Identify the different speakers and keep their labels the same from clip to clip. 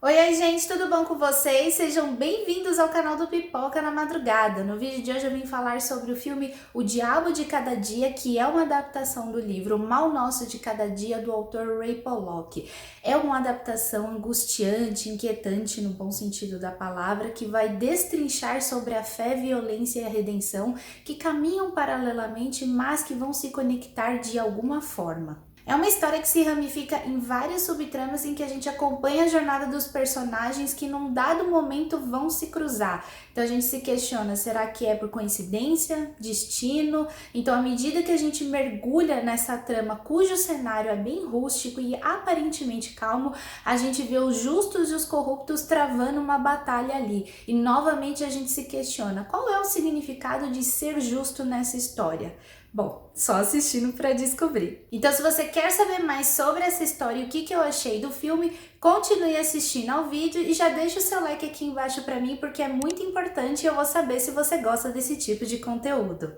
Speaker 1: Oi, gente, tudo bom com vocês? Sejam bem-vindos ao canal do Pipoca na Madrugada. No vídeo de hoje eu vim falar sobre o filme O Diabo de Cada Dia, que é uma adaptação do livro O Mal Nosso de Cada Dia, do autor Ray Pollock. É uma adaptação angustiante, inquietante no bom sentido da palavra, que vai destrinchar sobre a fé, violência e a redenção, que caminham paralelamente, mas que vão se conectar de alguma forma. É uma história que se ramifica em várias subtramas em que a gente acompanha a jornada dos personagens que num dado momento vão se cruzar. Então a gente se questiona, será que é por coincidência, destino? Então à medida que a gente mergulha nessa trama cujo cenário é bem rústico e aparentemente calmo, a gente vê os justos e os corruptos travando uma batalha ali. E novamente a gente se questiona, qual é o significado de ser justo nessa história? Bom, só assistindo para descobrir. Então, se você quer saber mais sobre essa história e o que eu achei do filme, continue assistindo ao vídeo e já deixa o seu like aqui embaixo para mim, porque é muito importante e eu vou saber se você gosta desse tipo de conteúdo.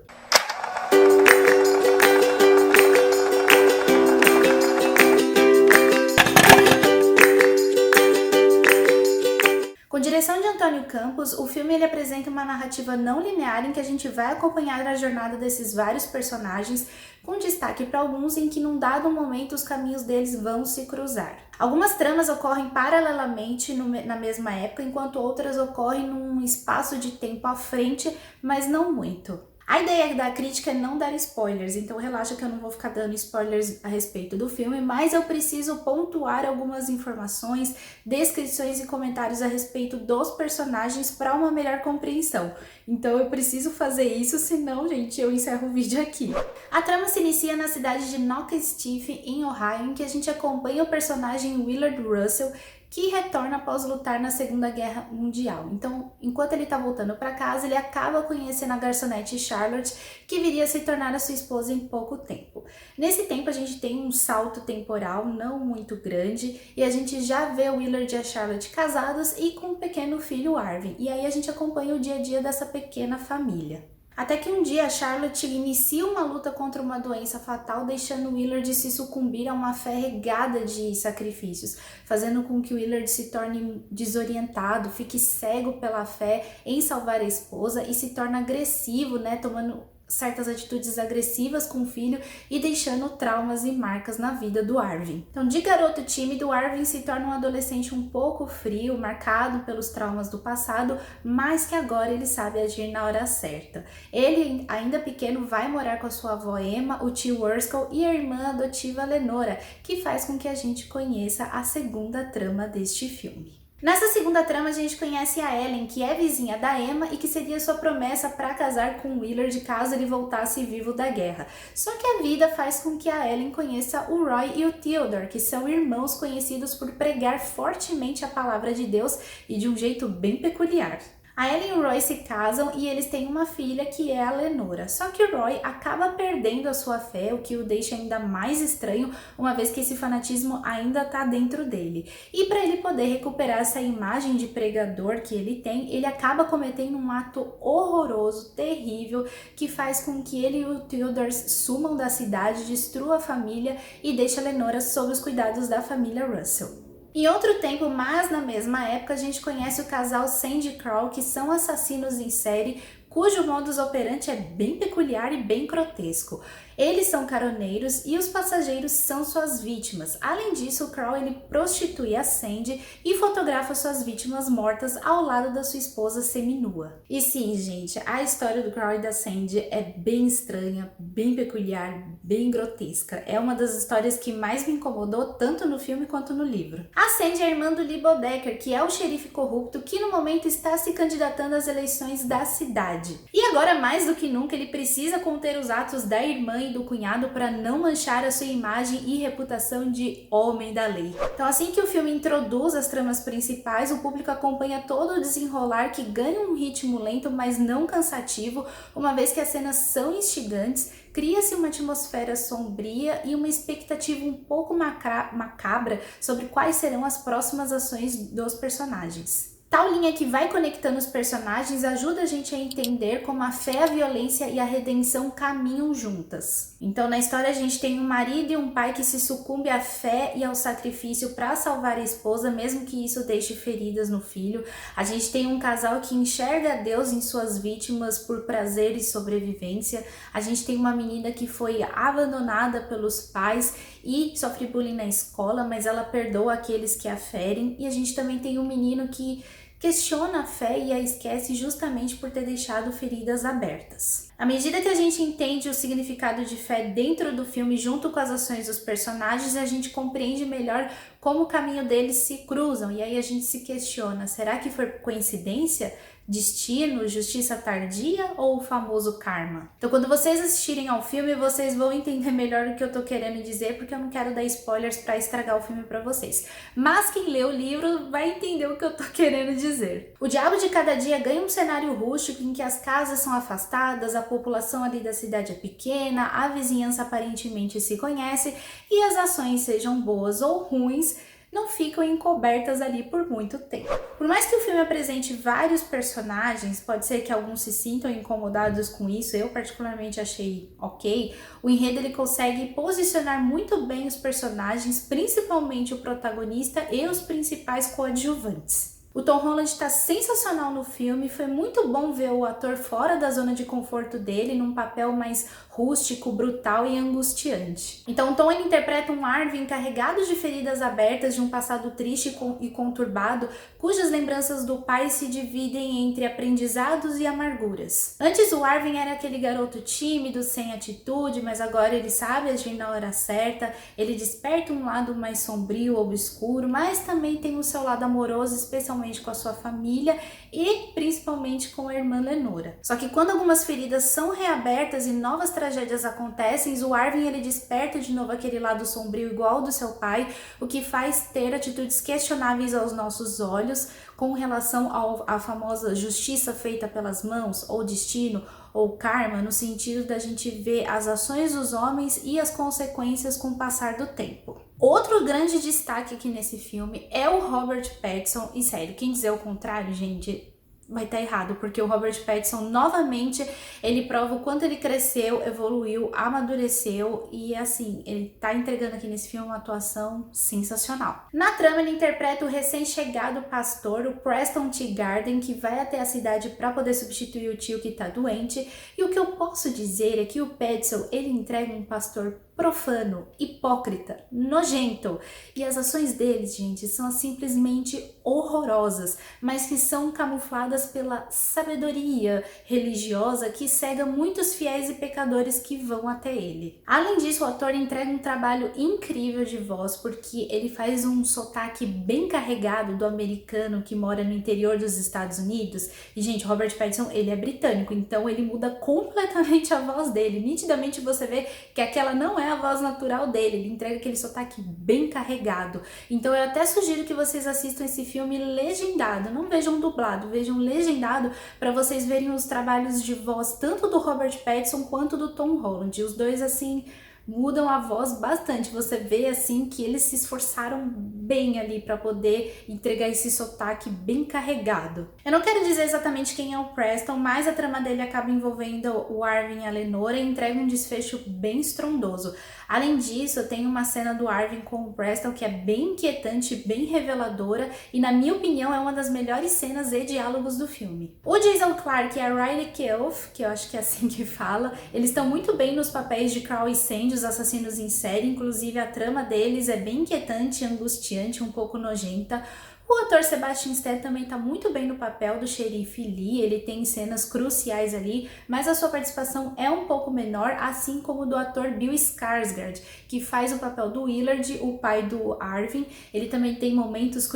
Speaker 1: Com direção de Antônio Campos, o filme ele apresenta uma narrativa não linear em que a gente vai acompanhar a jornada desses vários personagens, com destaque para alguns em que num dado momento os caminhos deles vão se cruzar. Algumas tramas ocorrem paralelamente na mesma época, enquanto outras ocorrem num espaço de tempo à frente, mas não muito. A ideia da crítica é não dar spoilers, então relaxa que eu não vou ficar dando spoilers a respeito do filme, mas eu preciso pontuar algumas informações, descrições e comentários a respeito dos personagens para uma melhor compreensão. Então eu preciso fazer isso, senão, gente, eu encerro o vídeo aqui. A trama se inicia na cidade de Knoxville, em Ohio, em que a gente acompanha o personagem Willard Russell, que retorna após lutar na Segunda Guerra Mundial. Então, enquanto ele está voltando para casa, ele acaba conhecendo a garçonete Charlotte, que viria a se tornar a sua esposa em pouco tempo. Nesse tempo, a gente tem um salto temporal não muito grande, e a gente já vê o Willard e a Charlotte casados e com um pequeno filho, Arvin. E aí a gente acompanha o dia a dia dessa pequena família. Até que um dia a Charlotte inicia uma luta contra uma doença fatal, deixando Willard se sucumbir a uma fé regada de sacrifícios, fazendo com que Willard se torne desorientado, fique cego pela fé em salvar a esposa e se torne agressivo, tomando certas atitudes agressivas com o filho e deixando traumas e marcas na vida do Arvin. Então, de garoto tímido, o Arvin se torna um adolescente um pouco frio, marcado pelos traumas do passado, mas que agora ele sabe agir na hora certa. Ele, ainda pequeno, vai morar com a sua avó Emma, o tio Wurskel e a irmã adotiva Lenora, que faz com que a gente conheça a segunda trama deste filme. Nessa segunda trama, a gente conhece a Ellen, que é vizinha da Emma e que seria sua promessa para casar com Willard caso ele voltasse vivo da guerra. Só que a vida faz com que a Ellen conheça o Roy e o Theodore, que são irmãos conhecidos por pregar fortemente a palavra de Deus e de um jeito bem peculiar. A Ellen e o Roy se casam e eles têm uma filha que é a Lenora. Só que o Roy acaba perdendo a sua fé, o que o deixa ainda mais estranho, uma vez que esse fanatismo ainda está dentro dele. E para ele poder recuperar essa imagem de pregador que ele tem, ele acaba cometendo um ato horroroso, terrível, que faz com que ele e o Theodore sumam da cidade, destrua a família e deixa a Lenora sob os cuidados da família Russell. Em outro tempo, mas na mesma época, a gente conhece o casal Sandy e Carl, que são assassinos em série, cujo modus operandi é bem peculiar e bem grotesco. Eles são caroneiros e os passageiros são suas vítimas. Além disso, o Carl ele prostitui a Sandy e fotografa suas vítimas mortas ao lado da sua esposa seminua. E sim, gente, a história do Carl e da Sandy é bem estranha, bem peculiar, bem grotesca. É uma das histórias que mais me incomodou tanto no filme quanto no livro. A Sandy é a irmã do Lee Bodecker, que é o xerife corrupto que no momento está se candidatando às eleições da cidade. E agora, mais do que nunca, ele precisa conter os atos da irmã e do cunhado para não manchar a sua imagem e reputação de homem da lei. Então, assim que o filme introduz as tramas principais, o público acompanha todo o desenrolar, que ganha um ritmo lento, mas não cansativo, uma vez que as cenas são instigantes. Cria-se uma atmosfera sombria e uma expectativa um pouco macabra sobre quais serão as próximas ações dos personagens. Tal linha que vai conectando os personagens ajuda a gente a entender como a fé, a violência e a redenção caminham juntas. Então, na história, a gente tem um marido e um pai que se sucumbe à fé e ao sacrifício para salvar a esposa, mesmo que isso deixe feridas no filho. A gente tem um casal que enxerga Deus em suas vítimas por prazer e sobrevivência. A gente tem uma menina que foi abandonada pelos pais e sofre bullying na escola, mas ela perdoa aqueles que a ferem. E a gente também tem um menino que questiona a fé e a esquece justamente por ter deixado feridas abertas. À medida que a gente entende o significado de fé dentro do filme junto com as ações dos personagens, a gente compreende melhor como o caminho deles se cruzam. E aí a gente se questiona, será que foi coincidência? Destino, justiça tardia ou o famoso karma? Então, quando vocês assistirem ao filme, vocês vão entender melhor o que eu tô querendo dizer, porque eu não quero dar spoilers para estragar o filme para vocês. Mas quem lê o livro vai entender o que eu tô querendo dizer. O Diabo de Cada Dia ganha um cenário rústico em que as casas são afastadas, a população ali da cidade é pequena, a vizinhança aparentemente se conhece e as ações, sejam boas ou ruins, não ficam encobertas ali por muito tempo. Por mais que o filme apresente vários personagens, pode ser que alguns se sintam incomodados com isso, eu particularmente achei ok, o enredo ele consegue posicionar muito bem os personagens, principalmente o protagonista e os principais coadjuvantes. O Tom Holland está sensacional no filme, foi muito bom ver o ator fora da zona de conforto dele, num papel mais rústico, brutal e angustiante. Então o Tom ele interpreta um Arvin carregado de feridas abertas de um passado triste e conturbado, cujas lembranças do pai se dividem entre aprendizados e amarguras. Antes o Arvin era aquele garoto tímido, sem atitude, mas agora ele sabe agir na hora certa, ele desperta um lado mais sombrio, obscuro, mas também tem o seu lado amoroso, especialmente com a sua família e principalmente com a irmã Lenora. Só que quando algumas feridas são reabertas e novas tragédias acontecem, o Arvin ele desperta de novo aquele lado sombrio igual ao do seu pai, o que faz ter atitudes questionáveis aos nossos olhos com relação à famosa justiça feita pelas mãos, ou destino, ou karma, no sentido da gente ver as ações dos homens e as consequências com o passar do tempo. Outro grande destaque aqui nesse filme é o Robert Pattinson, e sério, quem dizer o contrário, gente, vai estar errado, porque o Robert Pattinson, novamente, ele prova o quanto ele cresceu, evoluiu, amadureceu e, assim, ele tá entregando aqui nesse filme uma atuação sensacional. Na trama, ele interpreta o recém-chegado pastor, o Preston T. Garden, que vai até a cidade para poder substituir o tio que tá doente, e o que eu posso dizer é que o Pattinson, ele entrega um pastor profano, hipócrita, nojento. E as ações deles, gente, são simplesmente horrorosas, mas que são camufladas pela sabedoria religiosa que cega muitos fiéis e pecadores que vão até ele. Além disso, o ator entrega um trabalho incrível de voz, porque ele faz um sotaque bem carregado do americano que mora no interior dos Estados Unidos. E, gente, Robert Pattinson, ele é britânico, então ele muda completamente a voz dele. Nitidamente você vê que aquela não é a voz natural dele, ele entrega aquele sotaque bem carregado. Então eu até sugiro que vocês assistam esse filme legendado, não vejam dublado, vejam legendado para vocês verem os trabalhos de voz tanto do Robert Pattinson quanto do Tom Holland. Os dois, assim, mudam a voz bastante, você vê assim que eles se esforçaram bem ali para poder entregar esse sotaque bem carregado. Eu não quero dizer exatamente quem é o Preston, mas a trama dele acaba envolvendo o Arvin e a Lenora e entrega um desfecho bem estrondoso. Além disso, tem uma cena do Arvin com o Preston que é bem inquietante, bem reveladora e, na minha opinião, é uma das melhores cenas e diálogos do filme. O Jason Clarke e a Riley Keough, que eu acho que é assim que fala, eles estão muito bem nos papéis de Carl e Sandy, os assassinos em série, inclusive a trama deles é bem inquietante, angustiante, um pouco nojenta. O ator Sebastian Stan também está muito bem no papel do xerife Lee, ele tem cenas cruciais ali, mas a sua participação é um pouco menor, assim como do ator Bill Skarsgård, que faz o papel do Willard, o pai do Arvin. Ele também tem momentos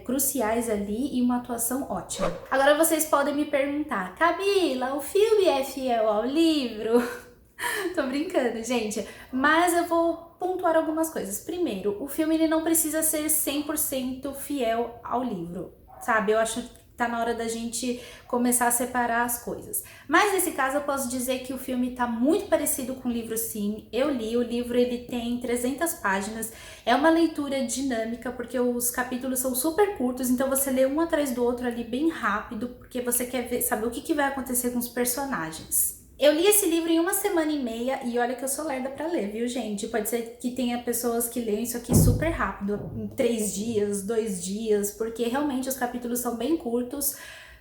Speaker 1: cruciais ali e uma atuação ótima. Agora vocês podem me perguntar, Camila, o filme é fiel ao livro? Tô brincando, gente, mas eu vou pontuar algumas coisas. Primeiro, o filme ele não precisa ser 100% fiel ao livro, sabe? Eu acho tá na hora da gente começar a separar as coisas. Mas nesse caso eu posso dizer que o filme tá muito parecido com o livro, sim. Eu li, o livro ele tem 300 páginas, é uma leitura dinâmica, porque os capítulos são super curtos, então você lê um atrás do outro ali bem rápido, porque você quer saber o que vai acontecer com os personagens. Eu li esse livro em 1 semana e meia e olha que eu sou lerda pra ler, viu, gente? Pode ser que tenha pessoas que leiam isso aqui super rápido, em 3 dias, 2 dias, porque realmente os capítulos são bem curtos,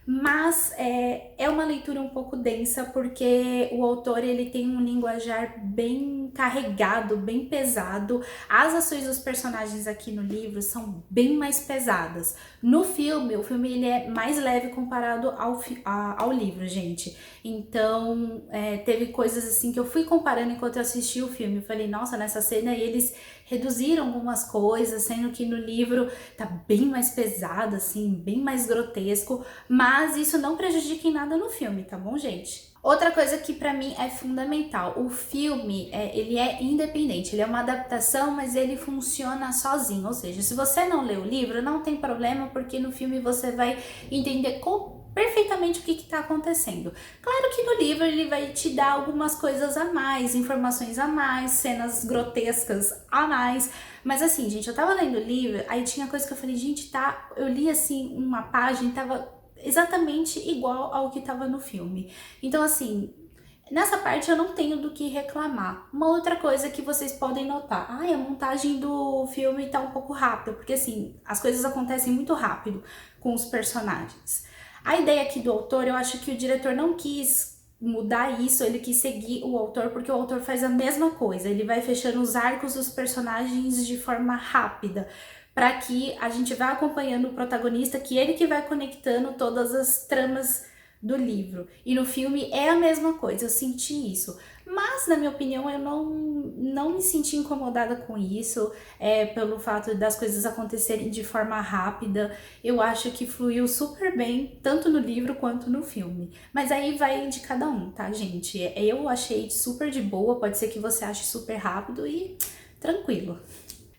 Speaker 1: mas é uma leitura um pouco densa, porque o autor ele tem um linguajar bem carregado, bem pesado. As ações dos personagens aqui no livro são bem mais pesadas. No filme, o filme ele é mais leve comparado ao livro, gente. Então, teve coisas assim que eu fui comparando enquanto eu assisti o filme. Eu falei, nossa, nessa cena eles reduziram algumas coisas, sendo que no livro tá bem mais pesado, assim, bem mais grotesco, mas isso não prejudica em nada no filme, tá bom, gente? Outra coisa que pra mim é fundamental, o filme, ele é independente, ele é uma adaptação, mas ele funciona sozinho, ou seja, se você não lê o livro, não tem problema, porque no filme você vai entender perfeitamente o que está acontecendo. Claro que no livro ele vai te dar algumas coisas a mais, informações a mais, cenas grotescas a mais, mas assim, gente, eu tava lendo o livro, aí tinha coisa que eu falei, gente, eu li assim uma página e tava exatamente igual ao que tava no filme. Então assim, nessa parte eu não tenho do que reclamar. Uma outra coisa que vocês podem notar, a montagem do filme tá um pouco rápida, porque assim, as coisas acontecem muito rápido com os personagens. A ideia aqui do autor, eu acho que o diretor não quis mudar isso, ele quis seguir o autor, porque o autor faz a mesma coisa, ele vai fechando os arcos dos personagens de forma rápida, para que a gente vá acompanhando o protagonista, que ele que vai conectando todas as tramas do livro. E no filme é a mesma coisa, eu senti isso. Mas, na minha opinião, eu não me senti incomodada com isso, pelo fato das coisas acontecerem de forma rápida. Eu acho que fluiu super bem, tanto no livro quanto no filme. Mas aí vai de cada um, tá, gente? Eu achei super de boa, pode ser que você ache super rápido e tranquilo.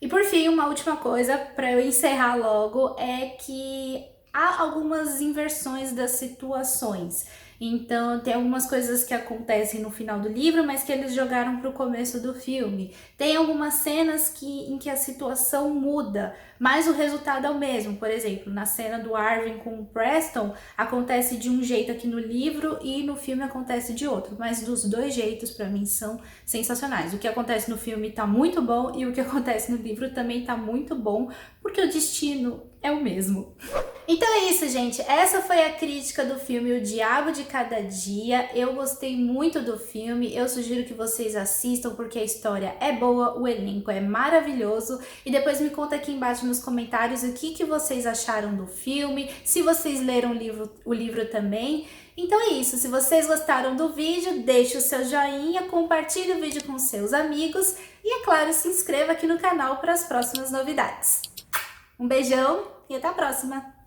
Speaker 1: E por fim, uma última coisa para eu encerrar logo é que há algumas inversões das situações. Então, tem algumas coisas que acontecem no final do livro, mas que eles jogaram para o começo do filme. Tem algumas cenas em que a situação muda, mas o resultado é o mesmo. Por exemplo, na cena do Arvin com o Preston, acontece de um jeito aqui no livro e no filme acontece de outro. Mas dos dois jeitos, para mim, são sensacionais. O que acontece no filme tá muito bom e o que acontece no livro também tá muito bom, porque o destino é o mesmo. Então é isso, gente. Essa foi a crítica do filme O Diabo de Cada Dia. Eu gostei muito do filme. Eu sugiro que vocês assistam porque a história é boa, o elenco é maravilhoso. E depois me conta aqui embaixo nos comentários o que vocês acharam do filme, se vocês leram o livro também. Então é isso. Se vocês gostaram do vídeo, deixe o seu joinha, compartilhe o vídeo com seus amigos e, é claro, se inscreva aqui no canal para as próximas novidades. Um beijão e até a próxima!